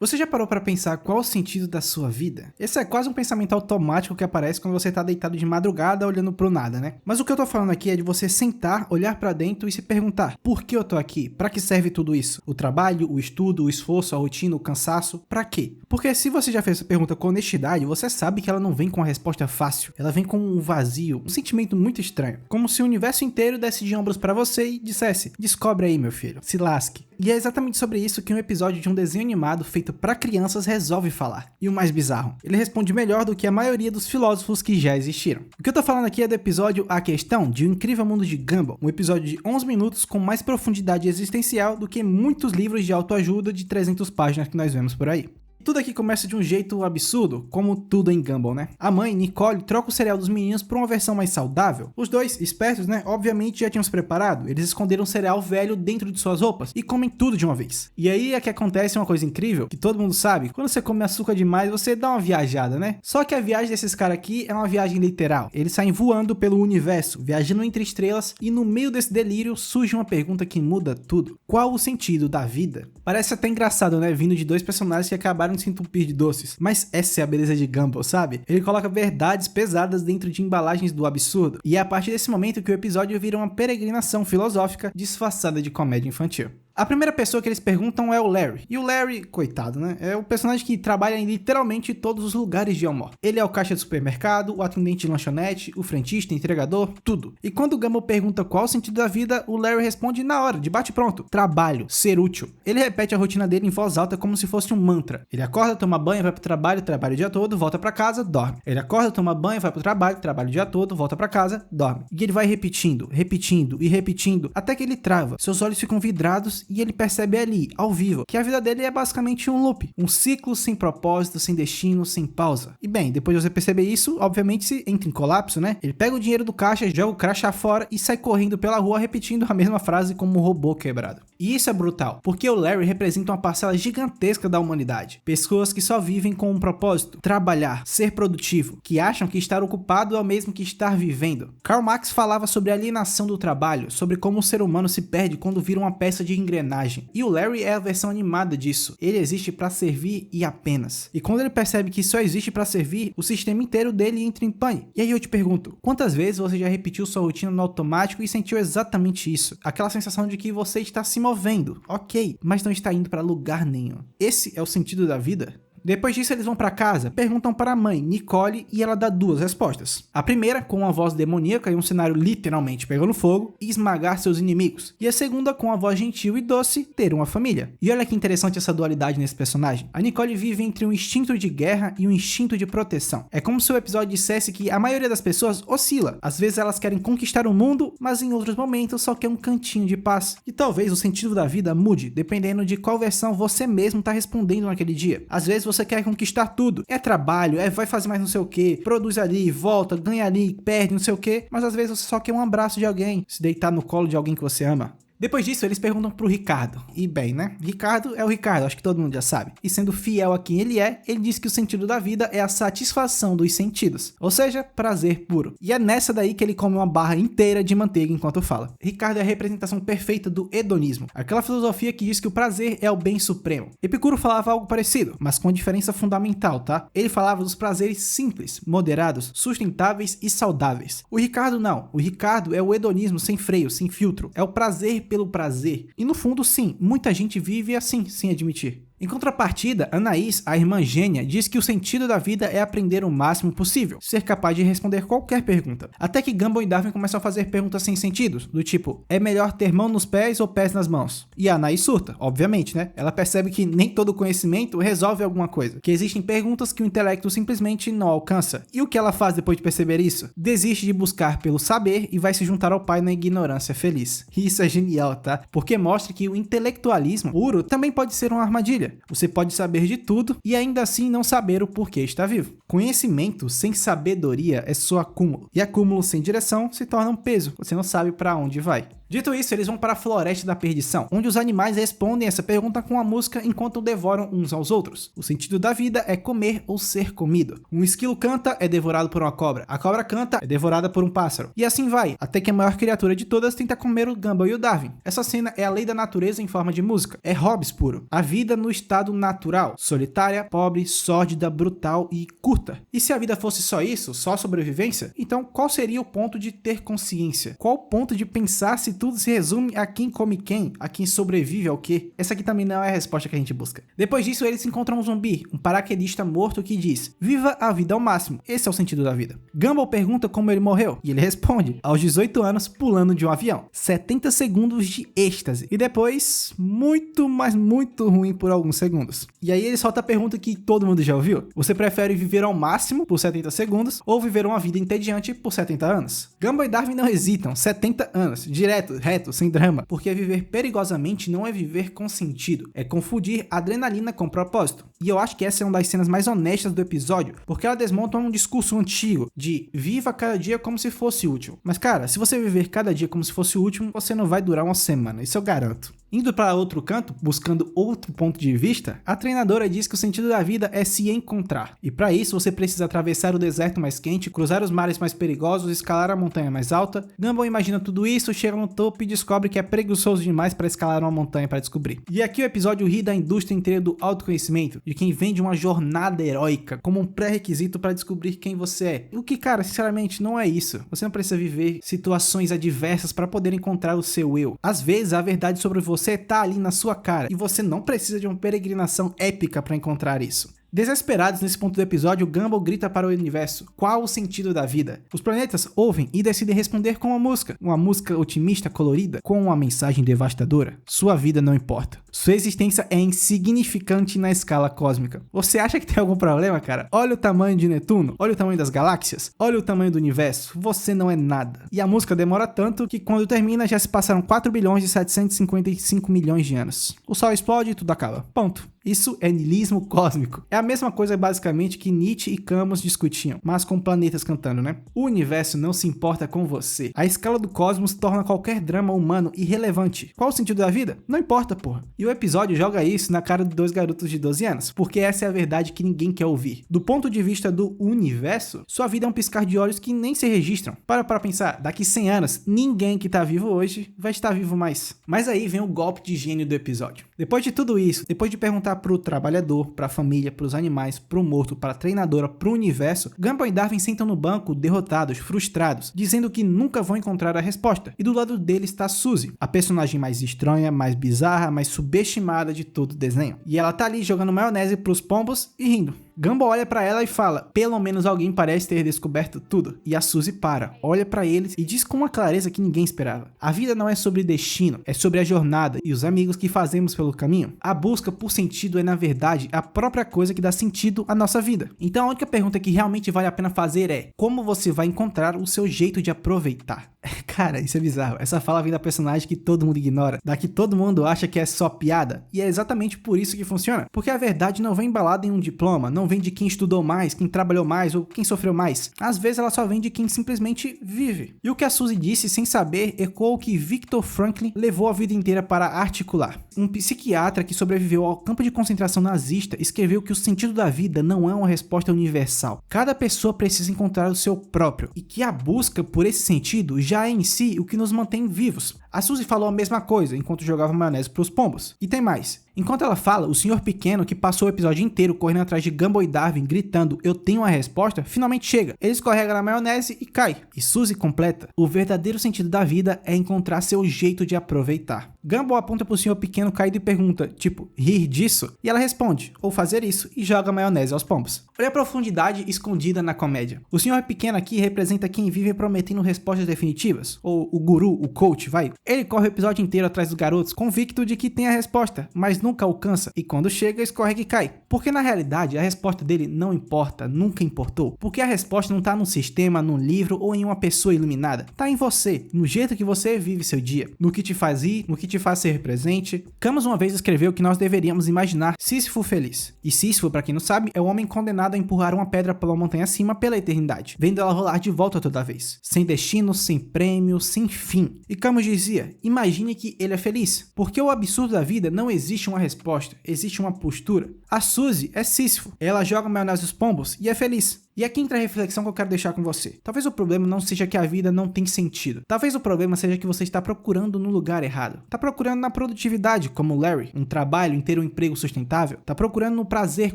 Você já parou para pensar qual o sentido da sua vida? Esse é quase um pensamento automático que aparece quando você tá deitado de madrugada olhando pro nada, né? Mas o que eu tô falando aqui é de você sentar, olhar para dentro e se perguntar: por que eu tô aqui? Para que serve tudo isso? O trabalho, o estudo, o esforço, a rotina, o cansaço? Para quê? Porque se você já fez essa pergunta com honestidade, você sabe que ela não vem com uma resposta fácil. Ela vem com um vazio, um sentimento muito estranho, como se o universo inteiro desse de ombros para você e dissesse: descobre aí, meu filho, se lasque. E é exatamente sobre isso que um episódio de um desenho animado feito para crianças resolve falar. E o mais bizarro, ele responde melhor do que a maioria dos filósofos que já existiram. O que eu tô falando aqui é do episódio A Questão de O Incrível Mundo de Gumball, um episódio de 11 minutos com mais profundidade existencial do que muitos livros de autoajuda de 300 páginas que nós vemos por aí. Tudo aqui começa de um jeito absurdo, como tudo em Gumball, né? A mãe, Nicole, troca o cereal dos meninos por uma versão mais saudável. Os dois, espertos, né? Obviamente já tinham se preparado. Eles esconderam o cereal velho dentro de suas roupas e comem tudo de uma vez. E aí é que acontece uma coisa incrível, que todo mundo sabe. Quando você come açúcar demais, você dá uma viajada, né? Só que a viagem desses caras aqui é uma viagem literal. Eles saem voando pelo universo, viajando entre estrelas, e no meio desse delírio surge uma pergunta que muda tudo. Qual o sentido da vida? Parece até engraçado, né? Vindo de dois personagens que acabaram de se entupir de doces. Mas essa é a beleza de Gumball, sabe? Ele coloca verdades pesadas dentro de embalagens do absurdo. E é a partir desse momento que o episódio vira uma peregrinação filosófica disfarçada de comédia infantil. A primeira pessoa que eles perguntam é o Larry. E o Larry, coitado, né? É o personagem que trabalha em literalmente todos os lugares de Elmore. Ele é o caixa de supermercado, o atendente de lanchonete, o frentista, entregador, tudo. E quando o Gumball pergunta qual o sentido da vida, o Larry responde na hora, de bate-pronto: trabalho, ser útil. Ele repete a rotina dele em voz alta como se fosse um mantra. Ele acorda, toma banho, vai pro trabalho, trabalha o dia todo, volta pra casa, dorme. Ele acorda, toma banho, vai pro trabalho, trabalha o dia todo, volta pra casa, dorme. E ele vai repetindo, repetindo e repetindo, até que ele trava. Seus olhos ficam vidrados e ele percebe ali, ao vivo, que a vida dele é basicamente um loop, um ciclo sem propósito, sem destino, sem pausa. E bem, depois de você perceber isso, obviamente se entra em colapso, né? Ele pega o dinheiro do caixa, joga o crachá fora e sai correndo pela rua repetindo a mesma frase como um robô quebrado. E isso é brutal, porque o Larry representa uma parcela gigantesca da humanidade. Pessoas que só vivem com um propósito: trabalhar, ser produtivo, que acham que estar ocupado é o mesmo que estar vivendo. Karl Marx falava sobre a alienação do trabalho, sobre como o ser humano se perde quando vira uma peça de engrenagem. E o Larry é a versão animada disso. Ele existe para servir e apenas. E quando ele percebe que só existe para servir, o sistema inteiro dele entra em pane. E aí eu te pergunto, quantas vezes você já repetiu sua rotina no automático e sentiu exatamente isso? Aquela sensação de que você está se movendo, ok, mas não está indo para lugar nenhum. Esse é o sentido da vida? Depois disso eles vão para casa, perguntam para a mãe, Nicole, e ela dá duas respostas. A primeira, com uma voz demoníaca e um cenário literalmente pegando fogo, esmagar seus inimigos. E a segunda, com uma voz gentil e doce, ter uma família. E olha que interessante essa dualidade nesse personagem. A Nicole vive entre um instinto de guerra e um instinto de proteção. É como se o episódio dissesse que a maioria das pessoas oscila. Às vezes elas querem conquistar o mundo, mas em outros momentos só quer um cantinho de paz. E talvez o sentido da vida mude, dependendo de qual versão você mesmo está respondendo naquele dia. Às vezes você quer conquistar tudo, é trabalho, vai fazer mais não sei o que, produz ali, volta, ganha ali, perde não sei o que, mas às vezes você só quer um abraço de alguém, se deitar no colo de alguém que você ama. Depois disso, eles perguntam pro Ricardo. E bem, né? Ricardo é o Ricardo, acho que todo mundo já sabe. E sendo fiel a quem ele diz que o sentido da vida é a satisfação dos sentidos. Ou seja, prazer puro. E é nessa daí que ele come uma barra inteira de manteiga enquanto fala. Ricardo é a representação perfeita do hedonismo. Aquela filosofia que diz que o prazer é o bem supremo. Epicuro falava algo parecido, mas com uma diferença fundamental, tá? Ele falava dos prazeres simples, moderados, sustentáveis e saudáveis. O Ricardo não. O Ricardo é o hedonismo sem freio, sem filtro. É o prazer pelo prazer. E no fundo, sim, muita gente vive assim, sem admitir. Em contrapartida, Anaís, a irmã gênia, diz que o sentido da vida é aprender o máximo possível, ser capaz de responder qualquer pergunta. Até que Gumball e Darwin começam a fazer perguntas sem sentido, do tipo: é melhor ter mão nos pés ou pés nas mãos? E a Anaís surta, obviamente, né? Ela percebe que nem todo conhecimento resolve alguma coisa, que existem perguntas que o intelecto simplesmente não alcança. E o que ela faz depois de perceber isso? Desiste de buscar pelo saber e vai se juntar ao pai na ignorância feliz. E isso é genial, tá? Porque mostra que o intelectualismo puro também pode ser uma armadilha. Você pode saber de tudo e ainda assim não saber o porquê está vivo. Conhecimento sem sabedoria é só acúmulo. E acúmulo sem direção se torna um peso. Você não sabe para onde vai. Dito isso, eles vão para a Floresta da Perdição, onde os animais respondem essa pergunta com a música enquanto devoram uns aos outros. O sentido da vida é comer ou ser comido. Um esquilo canta, é devorado por uma cobra. A cobra canta, é devorada por um pássaro. E assim vai, até que a maior criatura de todas tenta comer o Gumball e o Darwin. Essa cena é a lei da natureza em forma de música. É Hobbes puro. A vida no estado natural, solitária, pobre, sórdida, brutal e curta. E se a vida fosse só isso, só sobrevivência, então qual seria o ponto de ter consciência? Qual o ponto de pensar se tudo se resume a quem come quem, a quem sobrevive ao quê? Essa aqui também não é a resposta que a gente busca. Depois disso, eles encontram um zumbi, um paraquedista morto que diz: viva a vida ao máximo, esse é o sentido da vida. Gumball pergunta como ele morreu, e ele responde: aos 18 anos pulando de um avião. 70 segundos de êxtase, e depois muito, mas muito ruim por alguns segundos. E aí ele solta a pergunta que todo mundo já ouviu: você prefere viver ao máximo por 70 segundos ou viver uma vida entediante por 70 anos? Gumball e Darwin não hesitam, 70 anos, direto, reto, sem drama, porque viver perigosamente não é viver com sentido, é confundir adrenalina com propósito. E eu acho que essa é uma das cenas mais honestas do episódio, porque ela desmonta um discurso antigo de viva cada dia como se fosse útil. Mas cara, se você viver cada dia como se fosse o último, você não vai durar uma semana, isso eu garanto. Indo para outro canto, buscando outro ponto de vista, a treinadora diz que o sentido da vida é se encontrar. E para isso você precisa atravessar o deserto mais quente, cruzar os mares mais perigosos, escalar a montanha mais alta. Gumball imagina tudo isso, chega no topo e descobre que é preguiçoso demais para escalar uma montanha para descobrir. E aqui o episódio ri da indústria inteira do autoconhecimento, de quem vende uma jornada heróica como um pré-requisito para descobrir quem você é. O que, cara, sinceramente não é isso. Você não precisa viver situações adversas para poder encontrar o seu eu. Às vezes a verdade sobre você tá ali na sua cara e você não precisa de uma peregrinação épica para encontrar isso. Desesperados nesse ponto do episódio, Gumball grita para o universo: qual o sentido da vida? Os planetas ouvem e decidem responder com uma música otimista colorida, com uma mensagem devastadora: sua vida não importa. Sua existência é insignificante na escala cósmica. Você acha que tem algum problema, cara? Olha o tamanho de Netuno, olha o tamanho das galáxias, olha o tamanho do universo. Você não é nada. E a música demora tanto que quando termina já se passaram 4 bilhões e 755 milhões de anos. O Sol explode e tudo acaba. Ponto. Isso é niilismo cósmico. É a mesma coisa basicamente que Nietzsche e Camus discutiam, mas com planetas cantando, né? O universo não se importa com você. A escala do cosmos torna qualquer drama humano irrelevante. Qual o sentido da vida? Não importa, porra. E o episódio joga isso na cara de dois garotos de 12 anos, porque essa é a verdade que ninguém quer ouvir. Do ponto de vista do universo, sua vida é um piscar de olhos que nem se registram. Para pensar, daqui 100 anos, ninguém que tá vivo hoje vai estar vivo mais. Mas aí vem o golpe de gênio do episódio. Depois de tudo isso, depois de perguntar pro trabalhador, pra família, pros animais, pro morto, pra treinadora, pro universo, Gumball e Darwin sentam no banco, derrotados, frustrados, dizendo que nunca vão encontrar a resposta. E do lado dele está Suzy, a personagem mais estranha, mais bizarra, mais subestimada de todo o desenho. E ela tá ali jogando maionese pros pombos e rindo. Gumball olha pra ela e fala: pelo menos alguém parece ter descoberto tudo. E a Suzy para, olha pra eles e diz com uma clareza que ninguém esperava: a vida não é sobre destino, é sobre a jornada e os amigos que fazemos pelo caminho. A busca por sentido é, na verdade, a própria coisa que dá sentido à nossa vida. Então a única pergunta que realmente vale a pena fazer é: como você vai encontrar o seu jeito de aproveitar? Cara, isso é bizarro. Essa fala vem da personagem que todo mundo ignora, da que todo mundo acha que é só piada. E é exatamente por isso que funciona. Porque a verdade não vem embalada em um diploma, não vem de quem estudou mais, quem trabalhou mais ou quem sofreu mais. Às vezes ela só vem de quem simplesmente vive. E o que a Suzy disse sem saber ecoou o que Viktor Frankl levou a vida inteira para articular. Um psiquiatra que sobreviveu ao campo de concentração nazista escreveu que o sentido da vida não é uma resposta universal. Cada pessoa precisa encontrar o seu próprio. E que a busca por esse sentido já é em si o que nos mantém vivos. A Suzy falou a mesma coisa enquanto jogava maionese pros pombos. E tem mais. Enquanto ela fala, o senhor pequeno, que passou o episódio inteiro correndo atrás de Gumball e Darwin, gritando "eu tenho a resposta", finalmente chega. Ele escorrega na maionese e cai. E Suzy completa: o verdadeiro sentido da vida é encontrar seu jeito de aproveitar. Gumball aponta pro senhor pequeno caído e pergunta, tipo, rir disso? E ela responde, ou fazer isso, e joga maionese aos pombos. Olha a profundidade escondida na comédia. O senhor pequeno aqui representa quem vive prometendo respostas definitivas, ou o guru, o coach, vai. Ele corre o episódio inteiro atrás dos garotos, convicto de que tem a resposta, mas nunca alcança e quando chega escorrega e cai. Porque na realidade a resposta dele não importa, nunca importou. Porque a resposta não tá num sistema, num livro ou em uma pessoa iluminada. Tá em você, no jeito que você vive seu dia, no que te faz ir, no que te faz ser presente. Camus uma vez escreveu que nós deveríamos imaginar Sísifo feliz. E Sísifo, para quem não sabe, é o homem condenado a empurrar uma pedra pela montanha acima pela eternidade, vendo ela rolar de volta toda vez, sem destino, sem prêmio, sem fim. E Camus dizia, imagine que ele é feliz, porque o absurdo da vida não existe uma resposta, existe uma postura. A Suzy é Sísifo, ela joga maionese nos pombos e é feliz. E aqui entra a reflexão que eu quero deixar com você. Talvez o problema não seja que a vida não tem sentido. Talvez o problema seja que você está procurando no lugar errado. Está procurando na produtividade, como Larry, um trabalho em ter um emprego sustentável. Está procurando no prazer,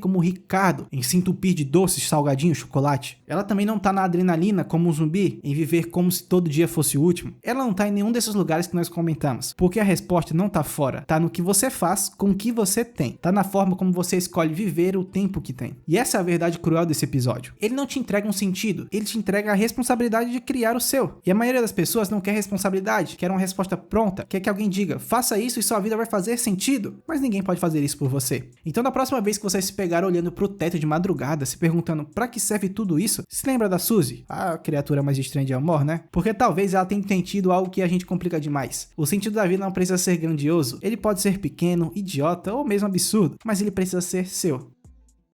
como Ricardo, em se entupir de doces, salgadinhos, chocolate. Ela também não está na adrenalina, como um zumbi, em viver como se todo dia fosse o último. Ela não está em nenhum desses lugares que nós comentamos. Porque a resposta não está fora. Está no que você faz com o que você tem. Está na forma como você escolhe viver o tempo que tem. E essa é a verdade cruel desse episódio. Ele não te entrega um sentido, ele te entrega a responsabilidade de criar o seu. E a maioria das pessoas não quer responsabilidade, quer uma resposta pronta, quer que alguém diga, faça isso e sua vida vai fazer sentido. Mas ninguém pode fazer isso por você. Então da próxima vez que você se pegar olhando pro teto de madrugada, se perguntando pra que serve tudo isso, se lembra da Suzy? A criatura mais estranha de amor, né? Porque talvez ela tenha entendido algo que a gente complica demais. O sentido da vida não precisa ser grandioso, ele pode ser pequeno, idiota ou mesmo absurdo, mas ele precisa ser seu.